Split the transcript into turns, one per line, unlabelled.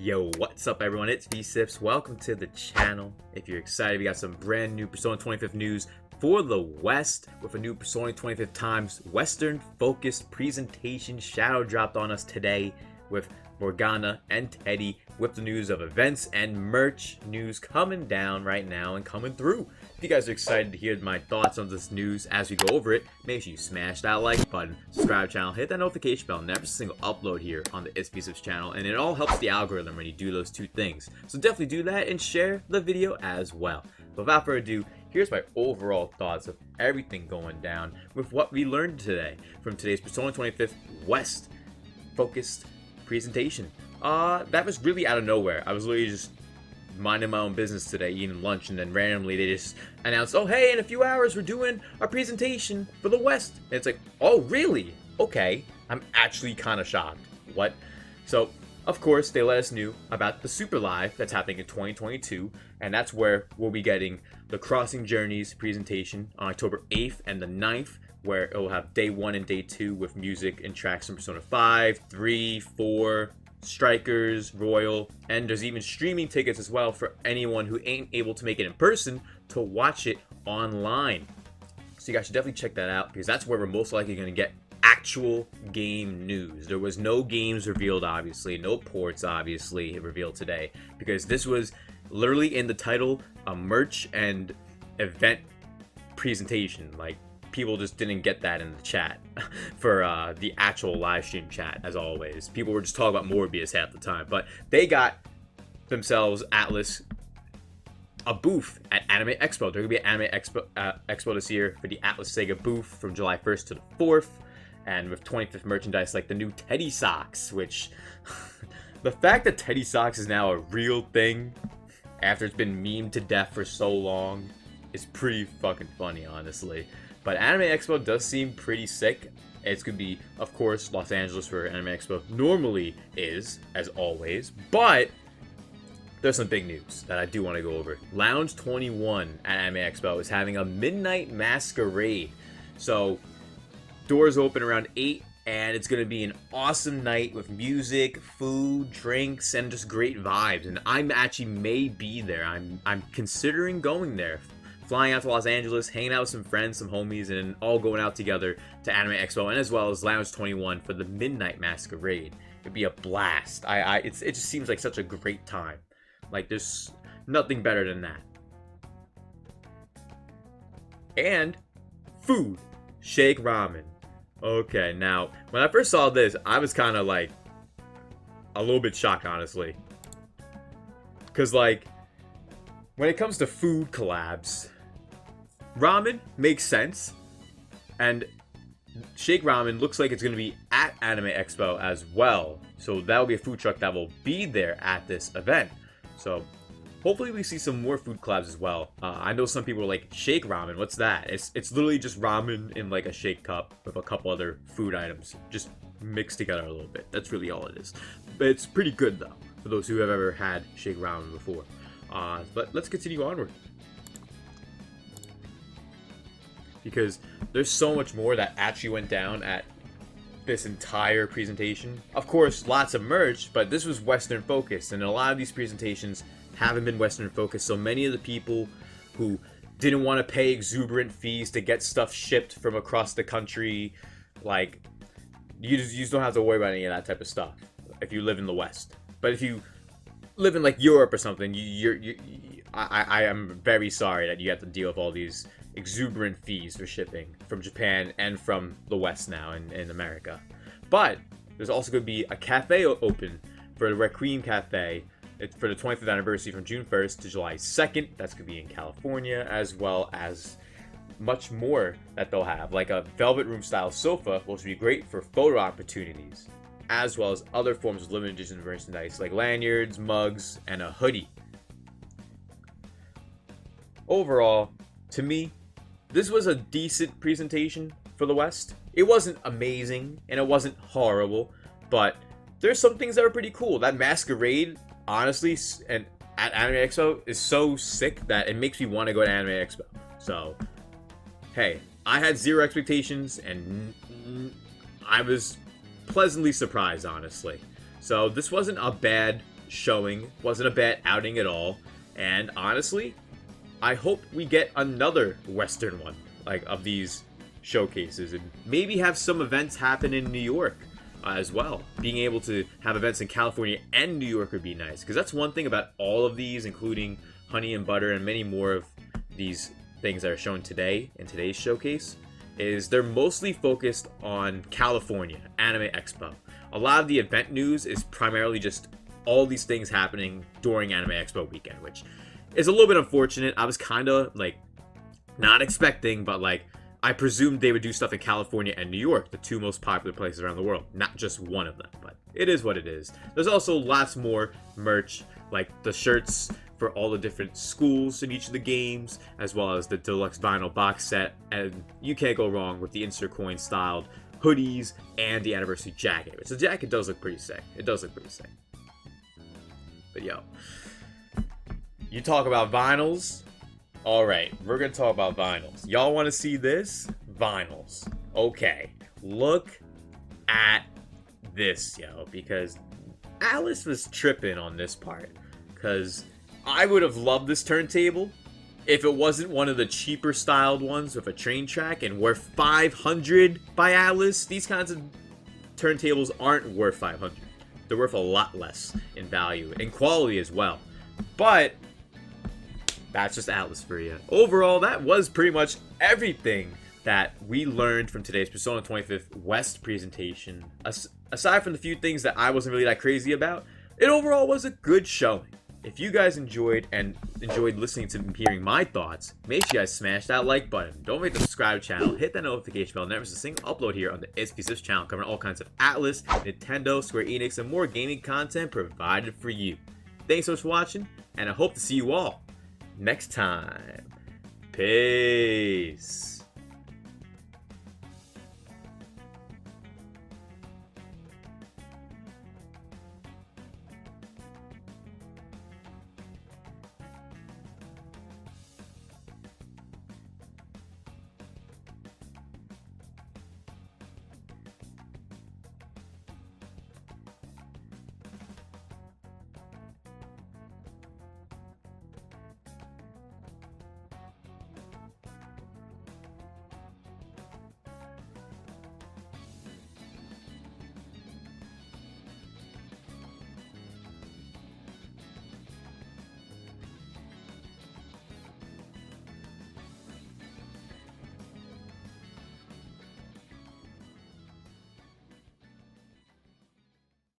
Yo, what's up everyone? It's VSips. Welcome to the channel. If you're excited, we got some brand new Persona 25th news for the West with a new Persona 25th Times Western focused presentation shadow dropped on us today with Morgana and Teddy with the news of events and merch news coming down right now and coming through. If you guys are excited to hear my thoughts on this news as we go over it, make sure you smash that like button, subscribe to the channel, hit that notification bell, never a single upload here on the It's VSips channel, and it all helps the algorithm when you do those two things. So definitely do that and share the video as well. But without further ado, here's my overall thoughts of everything going down with what we learned today from today's Persona 25th West focused presentation. That was really out of nowhere. I was literally just minding my own business today, eating lunch, and then randomly they just announced, oh hey, in a few hours we're doing our presentation for the West. And it's like, oh really? Okay. I'm actually kind of shocked. What? So of course they let us know about the Super Live that's happening in 2022, and that's where we'll be getting the Crossing Journeys presentation on October 8th and the 9th, where it will have day 1 and day 2 with music and tracks from Persona 5, 3, 4, Strikers, Royal, and there's even streaming tickets as well for anyone who ain't able to make it in person to watch it online. So you guys should definitely check that out, because that's where we're most likely going to get actual game news. There was no games revealed, obviously, no ports obviously revealed today, because this was literally in the title a merch and event presentation. Like, people just didn't get that in the chat for the actual live stream chat. As always, people were just talking about Morbius half the time, but they got themselves Atlus a booth at Anime Expo. There's gonna be an Anime Expo this year for the Atlus Sega booth from July 1st to the 4th, and with 25th merchandise like the new Teddy socks, which the fact that Teddy socks is now a real thing after it's been memed to death for so long is pretty fucking funny, honestly. But Anime Expo does seem pretty sick. It's going to be, of course, Los Angeles, where Anime Expo normally is, as always. But there's some big news that I do want to go over. Lounge 21 at Anime Expo is having a midnight masquerade. So doors open around 8, and it's going to be an awesome night with music, food, drinks, and just great vibes. And I'm actually may be there. I'm considering going there. Flying out to Los Angeles, hanging out with some friends, some homies, and all going out together to Anime Expo, and as well as Lounge 21 for the Midnight Masquerade. It'd be a blast. It just seems like such a great time. Like, there's nothing better than that. And food. Shake Ramen. Okay, now, when I first saw this, I was kind of like a little bit shocked, honestly. Because, like, when it comes to food collabs, ramen makes sense, and Shake Ramen looks like it's going to be at Anime Expo as well. So that'll be a food truck that will be there at this event. So hopefully we see some more food collabs as well. I know some people are like, Shake Ramen, what's that? It's literally just ramen in like a shake cup with a couple other food items, just mixed together a little bit. That's really all it is. But it's pretty good though, for those who have ever had Shake Ramen before. But let's continue onward, because there's so much more that actually went down at this entire presentation. Of course, lots of merch, but this was Western focused, and a lot of these presentations haven't been Western focused. So many of the people who didn't want to pay exuberant fees to get stuff shipped from across the country, like, you just don't have to worry about any of that type of stuff if you live in the West. But if you live in like Europe or something, I am very sorry that you have to deal with all these exuberant fees for shipping from Japan and from the West now in America. But there's also going to be a cafe open for the Requiem Cafe for the 25th anniversary from June 1st to July 2nd. That's going to be in California, as well as much more that they'll have, like a velvet room style sofa, which would be great for photo opportunities, as well as other forms of limited edition merchandise like lanyards, mugs, and a hoodie. Overall, to me, this was a decent presentation for the West. It wasn't amazing, and it wasn't horrible, but there's some things that are pretty cool. That masquerade, honestly, and at Anime Expo is so sick that it makes me want to go to Anime Expo. So, hey, I had zero expectations, and I was pleasantly surprised, honestly. So this wasn't a bad showing, wasn't a bad outing at all, and honestly, I hope we get another Western one, like, of these showcases, and maybe have some events happen in New York as well. Being able to have events in California and New York would be nice, because that's one thing about all of these, including Honey and Butter and many more of these things that are shown today in today's showcase, is they're mostly focused on California, Anime Expo. A lot of the event news is primarily just all these things happening during Anime Expo weekend, which is a little bit unfortunate. I was kind of like not expecting, but like I presumed they would do stuff in California and New York, the two most popular places around the world, not just one of them, but it is what it is. There's also lots more merch, like the shirts for all the different schools in each of the games, as well as the deluxe vinyl box set, and you can't go wrong with the insert coin styled hoodies and the anniversary jacket, which the jacket does look pretty sick. It does look pretty sick. But yo, you talk about vinyls. Alright, we're gonna talk about vinyls. Y'all wanna see this? Vinyls. Okay, look at this, yo, because Alice was tripping on this part. Because I would have loved this turntable if it wasn't one of the cheaper styled ones with a train track and worth 500 by Alice. These kinds of turntables aren't worth 500. They're worth a lot less in value and quality as well. But that's just Atlas for you. Overall, that was pretty much everything that we learned from today's Persona 25th West presentation. Aside from the few things that I wasn't really that crazy about, it overall was a good showing. If you guys enjoyed listening to me hearing my thoughts, make sure you guys smash that like button. Don't forget to subscribe to the channel, hit that notification bell, never miss a single upload here on the It's V Sips channel, covering all kinds of Atlas, Nintendo, Square Enix, and more gaming content provided for you. Thanks so much for watching, and I hope to see you all next time. Peace.